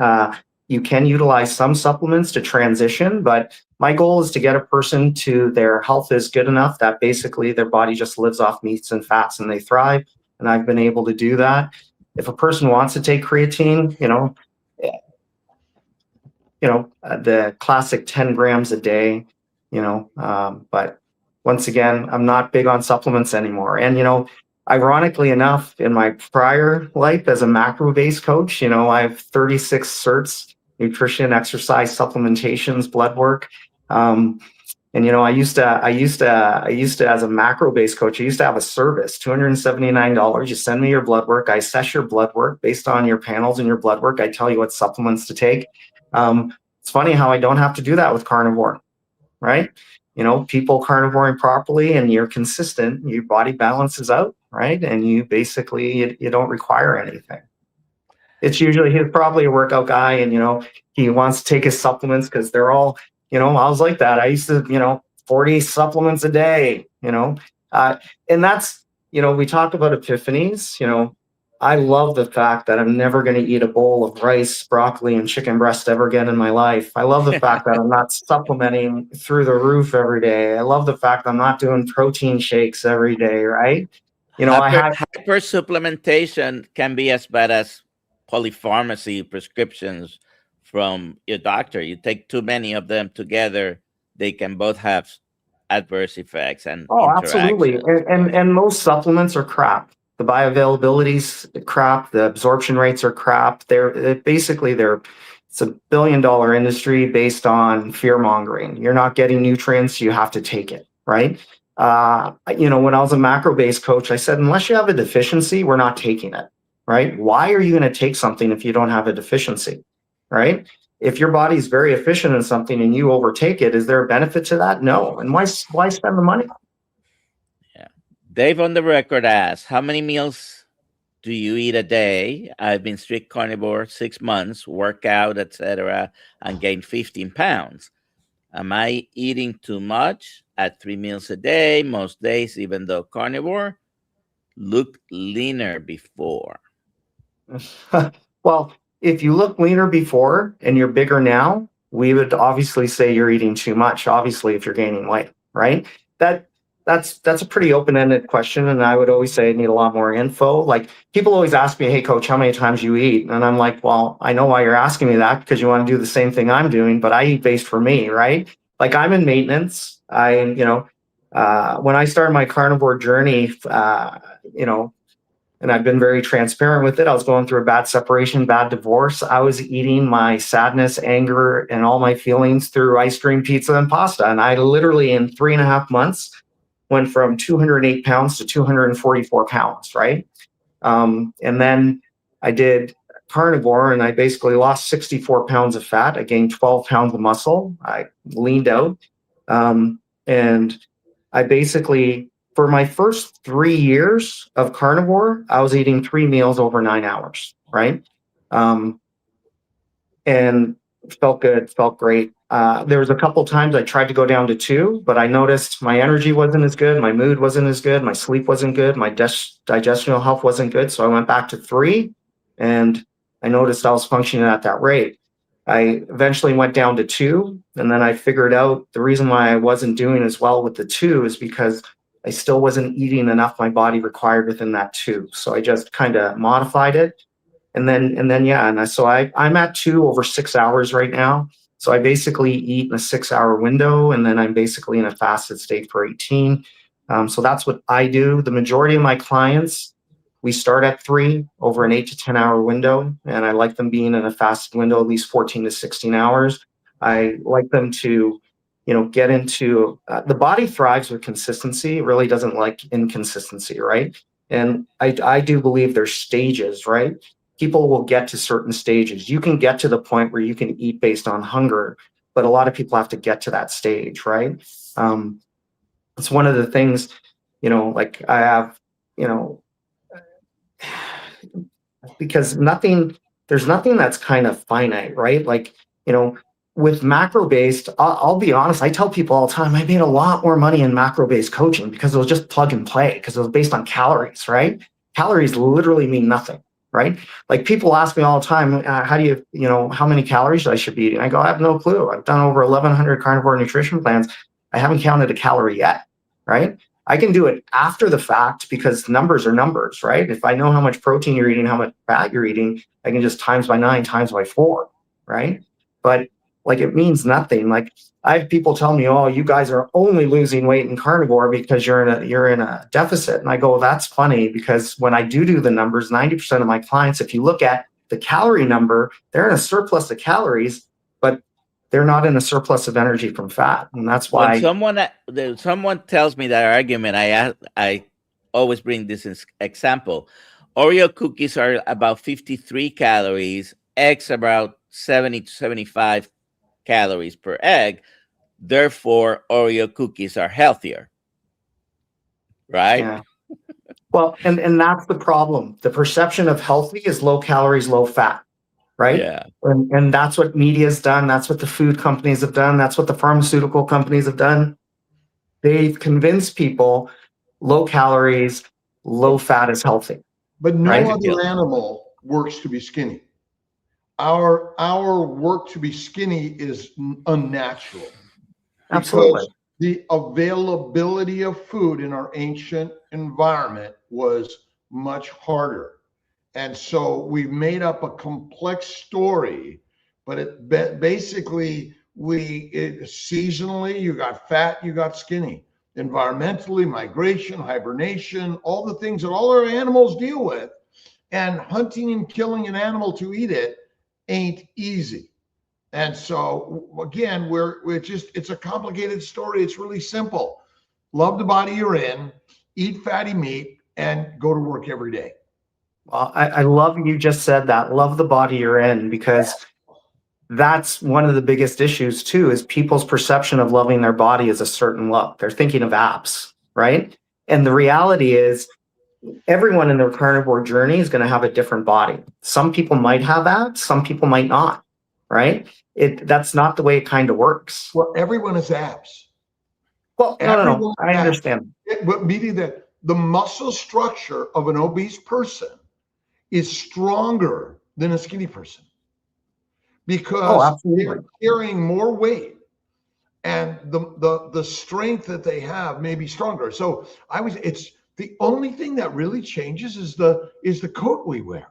you can utilize some supplements to transition, but my goal is to get a person to their health is good enough that basically their body just lives off meats and fats and they thrive. And I've been able to do that. If a person wants to take creatine, the classic 10 grams a day, but once again, I'm not big on supplements anymore. And, ironically enough, in my prior life as a macro-based coach, I have 36 certs, nutrition, exercise, supplementations, blood work. And I used to, as a macro-based coach, I used to have a service, $279. You send me your blood work. I assess your blood work based on your panels and your blood work. I tell you what supplements to take. It's funny how I don't have to do that with carnivore, right? People carnivoring properly and you're consistent, your body balances out, right? And you basically, you don't require anything. It's usually, he's probably a workout guy and, he wants to take his supplements because they're all, I was like that. I used to, 40 supplements a day, and that's, we talk about epiphanies, I love the fact that I'm never going to eat a bowl of rice, broccoli, and chicken breast ever again in my life. I love the fact that I'm not supplementing through the roof every day. I love the fact that I'm not doing protein shakes every day, right? Hyper supplementation can be as bad as polypharmacy prescriptions from your doctor. You take too many of them together, they can both have adverse effects and absolutely. And most supplements are crap. The bioavailability's crap. The absorption rates are crap. It's a $1 billion industry based on fear mongering. You're not getting nutrients, you have to take it, right? When I was a macro-based coach, I said, unless you have a deficiency, we're not taking it, right? Why are you going to take something if you don't have a deficiency, right? If your body is very efficient in something and you overtake it, is there a benefit to that? No. And why spend the money? Dave on the record asks, how many meals do you eat a day? I've been strict carnivore 6 months, work out, etc., and gained 15 pounds. Am I eating too much at 3 meals a day most days, even though carnivore? Looked leaner before. Well, if you look leaner before and you're bigger now, we would obviously say you're eating too much, obviously, if you're gaining weight, right? That's a pretty open-ended question, and I would always say I need a lot more info. Like, people always ask me, hey, coach, how many times you eat? And I'm like, well, I know why you're asking me that, because you want to do the same thing I'm doing, but I eat based for me, right? Like, I'm in maintenance. When I started my carnivore journey, and I've been very transparent with it, I was going through a bad separation, bad divorce. I was eating my sadness, anger, and all my feelings through ice cream, pizza, and pasta. And I literally, in 3.5 months, went from 208 pounds to 244 pounds, right? And then I did carnivore and I basically lost 64 pounds of fat. I gained 12 pounds of muscle. I leaned out. And I basically, for my first 3 years of carnivore, I was eating 3 meals over 9 hours, right? And felt good, felt great. There was a couple times I tried to go down to 2, but I noticed my energy wasn't as good, my mood wasn't as good, my sleep wasn't good, my digestional health wasn't good. So I went back to 3, and I noticed I was functioning at that rate. I eventually went down to 2, and then I figured out the reason why I wasn't doing as well with the 2 is because I still wasn't eating enough my body required within that 2. So I just kind of modified it. And so I'm at 2 over 6 hours right now. So I basically eat in a 6-hour window, and then I'm basically in a fasted state for 18. So that's what I do. The majority of my clients, we start at 3 over an 8 to 10 hour window, and I like them being in a fasted window, at least 14 to 16 hours. I like them to, get into, the body thrives with consistency. It really doesn't like inconsistency, right? And I do believe there's stages, right? People will get to certain stages. You can get to the point where you can eat based on hunger, but a lot of people have to get to that stage, right? It's one of the things, like I have, because there's nothing that's kind of finite, right? Like, with macro-based, I'll be honest, I tell people all the time, I made a lot more money in macro-based coaching because it was just plug and play, because it was based on calories, right? Calories literally mean nothing, right? Like people ask me all the time, how do how many calories I should be eating? I go, I have no clue. I've done over 1,100 carnivore nutrition plans. I haven't counted a calorie yet, right? I can do it after the fact because numbers are numbers, right? If I know how much protein you're eating, how much fat you're eating, I can just times by 9, times by 4, right? But like, it means nothing. Like, I have people tell me, oh, you guys are only losing weight in carnivore because you're in a deficit. And I go, well, that's funny, because when I do the numbers, 90% of my clients, if you look at the calorie number, they're in a surplus of calories, but they're not in a surplus of energy from fat. And that's why when someone tells me that argument, I always bring this example. Oreo cookies are about 53 calories, eggs about 70 to 75 calories per egg. Therefore, Oreo cookies are healthier, right? Yeah. Well, and that's the problem. The perception of healthy is low calories, low fat, right? Yeah. And that's what media's done. That's what the food companies have done. That's what the pharmaceutical companies have done. They've convinced people low calories, low fat is healthy. But no right? other animal works to be skinny. Our work to be skinny is unnatural. Absolutely. The availability of food in our ancient environment was much harder. And so we've made up a complex story, but basically seasonally, you got fat, you got skinny. Environmentally, migration, hibernation, all the things that all our animals deal with, and hunting and killing an animal to eat it ain't easy. And so again, it's a complicated story. It's really simple. Love the body you're in, eat fatty meat, and go to work every day. Well, I love you just said that. Love the body you're in, because that's one of the biggest issues too, is people's perception of loving their body as a certain look. They're thinking of abs, right? And the reality is everyone in their carnivore journey is going to have a different body. Some people might have abs, some people might not, right? That's not the way it kind of works. Well, everyone has abs. Well, no. I understand. Meaning that the muscle structure of an obese person is stronger than a skinny person, because they're carrying more weight, and the strength that they have may be stronger. So it's the only thing that really changes is the coat we wear,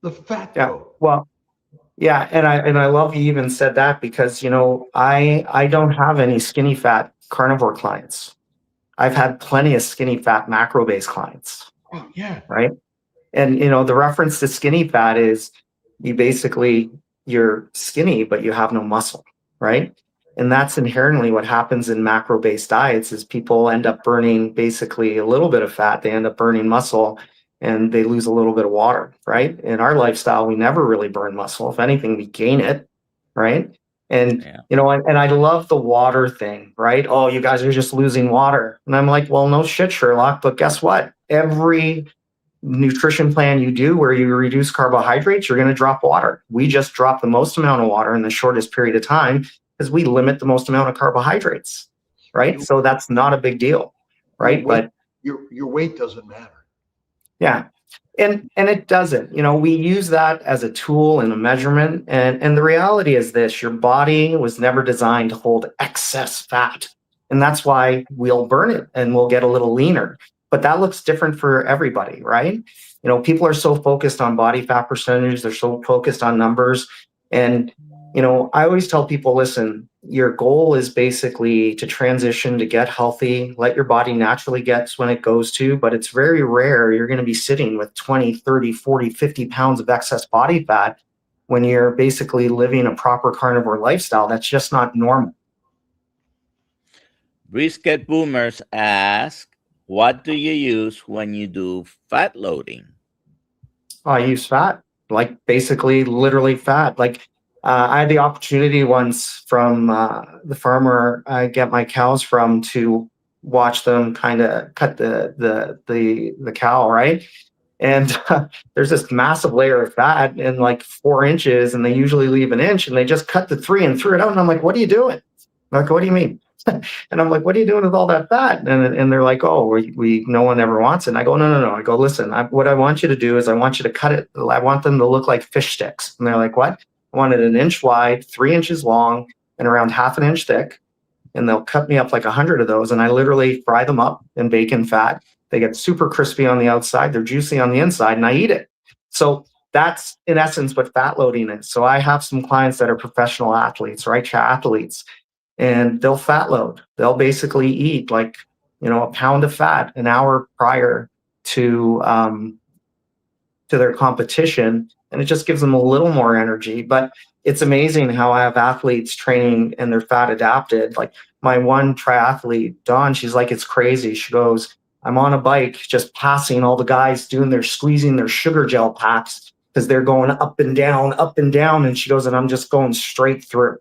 the fat coat. Well, yeah, and I love you even said that, because I don't have any skinny fat carnivore clients. I've had plenty of skinny fat macro based clients. Oh, yeah. Right. And the reference to skinny fat is you're skinny, but you have no muscle, right? And that's inherently what happens in macro based diets, is people end up burning basically a little bit of fat, they end up burning muscle, and they lose a little bit of water, right? In our lifestyle, we never really burn muscle. If anything, we gain it, right? And, and I love the water thing, right? Oh, you guys are just losing water. And I'm like, well, no shit, Sherlock, but guess what? Every nutrition plan you do where you reduce carbohydrates, you're going to drop water. We just drop the most amount of water in the shortest period of time because we limit the most amount of carbohydrates, right? So that's not a big deal, right? But your weight doesn't matter. Yeah. And it doesn't. We use that as a tool and a measurement. And the reality is this: your body was never designed to hold excess fat. And that's why we'll burn it and we'll get a little leaner. But that looks different for everybody, right? People are so focused on body fat percentage, they're so focused on numbers. And I always tell people, listen, your goal is basically to transition, to get healthy, let your body naturally get when it goes to, but it's very rare you're going to be sitting with 20, 30, 40, 50 pounds of excess body fat when you're basically living a proper carnivore lifestyle. That's just not normal. Brisket Boomers ask, what do you use when you do fat loading? I use fat, like basically literally fat. Like I had the opportunity once from the farmer I get my cows from to watch them kind of cut the cow, right? And there's this massive layer of fat in like 4 inches, and they usually leave an inch, and they just cut the 3 and threw it out. And I'm like, what are you doing? Like, what do you mean? And I'm like, what are you doing with all that fat? And they're like, oh, we no one ever wants it. And I go, no. I go, listen, what I want you to do is I want you to cut it. I want them to look like fish sticks. And they're like, what? I want it 1 inch wide, 3 inches long, and around 1/2 inch thick. And they'll cut me up like 100 of those. And I literally fry them up in bacon fat. They get super crispy on the outside. They're juicy on the inside, and I eat it. So that's in essence what fat loading is. So I have some clients that are professional athletes, right? Triathletes. And they'll fat load. They'll basically eat like, a pound of fat an hour prior to their competition. And it just gives them a little more energy. But it's amazing how I have athletes training and they're fat adapted. Like my one triathlete, Dawn, she's like, it's crazy. She goes, I'm on a bike just passing all the guys squeezing their sugar gel packs because they're going up and down. And she goes, and I'm just going straight through.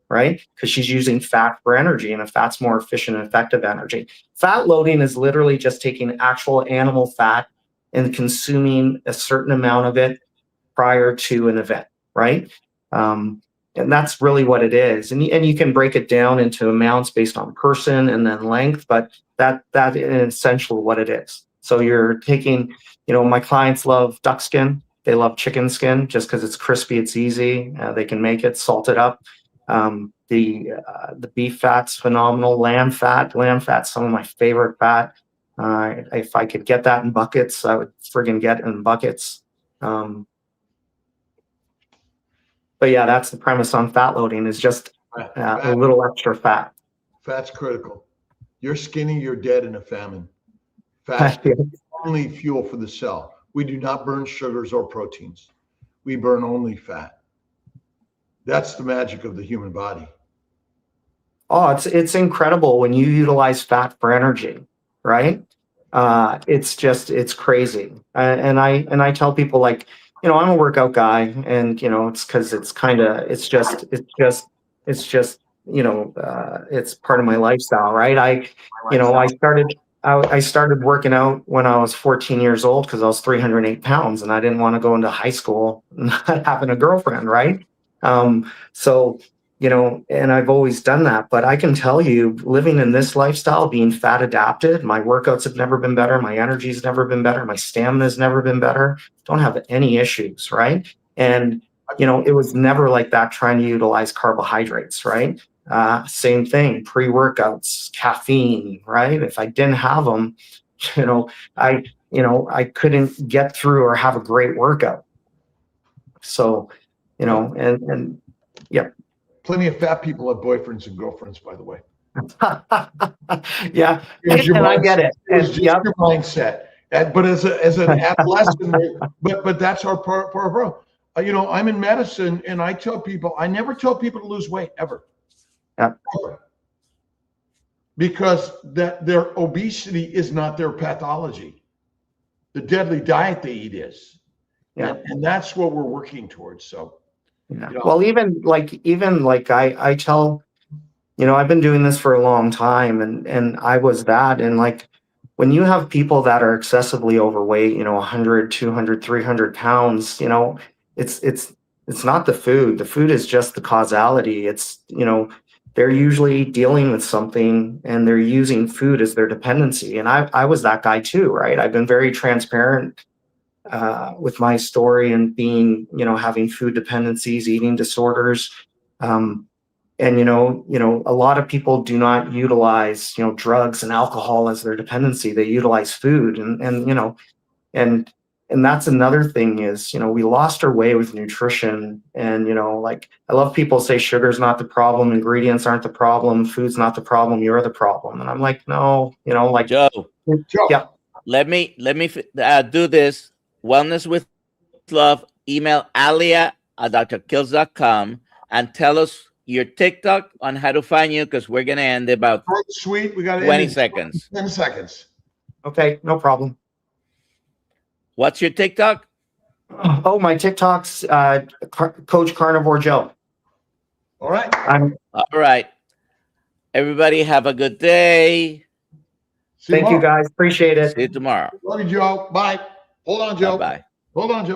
Right? Because she's using fat for energy, and a fat's more efficient and effective energy. Fat loading is literally just taking actual animal fat and consuming a certain amount of it prior to an event, right? And that's really what it is. And you can break it down into amounts based on person and then length, but that is essentially what it is. So you're taking, my clients love duck skin. They love chicken skin just because it's crispy, it's easy. They can make it, salt it up. The beef fat's phenomenal. Lamb fat's some of my favorite fat. If I could get that in buckets, I would friggin' get it in buckets. But yeah, that's the premise on fat loading, is just a little extra fat. Fat's critical. You're skinny, you're dead in a famine. Fat is only fuel for the cell. We do not burn sugars or proteins. We burn only fat. That's the magic of the human body. Oh, it's incredible when you utilize fat for energy, right? It's crazy. And I tell people, like, I'm a workout guy, and it's because it's part of my lifestyle, right? I started working out when I was 14 years old because I was 308 pounds, and I didn't want to go into high school not having a girlfriend, right? And I've always done that, but I can tell you, living in this lifestyle, being fat adapted, my workouts have never been better. My energy's never been better. My stamina's never been better. Don't have any issues. Right. And, it was never like that trying to utilize carbohydrates. Right. Same thing, pre-workouts, caffeine, right? If I didn't have them, I couldn't get through or have a great workout. So, and yeah. Plenty of fat people have boyfriends and girlfriends, by the way. Yeah, and I get it. It's just your mindset. But as an adolescent, but that's our part. I'm in medicine, and I tell people, I never tell people to lose weight ever. Yeah. Ever. Because their obesity is not their pathology. The deadly diet they eat is. Yeah. And that's what we're working towards. So. Yeah. Well, even like I tell, I've been doing this for a long time, and I was that. And like, when you have people that are excessively overweight, 100, 200, 300 pounds, it's not the food. The food is just the causality. It's, they're usually dealing with something, and they're using food as their dependency. And I was that guy too, right? I've been very transparent with my story, and being, having food dependencies, eating disorders. And, a lot of people do not utilize, drugs and alcohol as their dependency. They utilize food, and that's another thing is, we lost our way with nutrition. And, like, I love people say sugar's not the problem, ingredients aren't the problem, food's not the problem, you're the problem. And I'm like, no, like, Joe. Yeah. Let me do this. Wellness with Love. Email alia@drkiltz.com and tell us your TikTok on how to find you, because we're going to end about sweet. We got 20 seconds. 10 seconds. Okay, no problem. What's your TikTok? Oh, my TikTok's Coach Carnivore Joe. All right. All right. Everybody have a good day. Thank you, guys. Appreciate it. See you tomorrow. Love you, Joe. Bye. Hold on, Joe. Bye-bye. Hold on, Joe.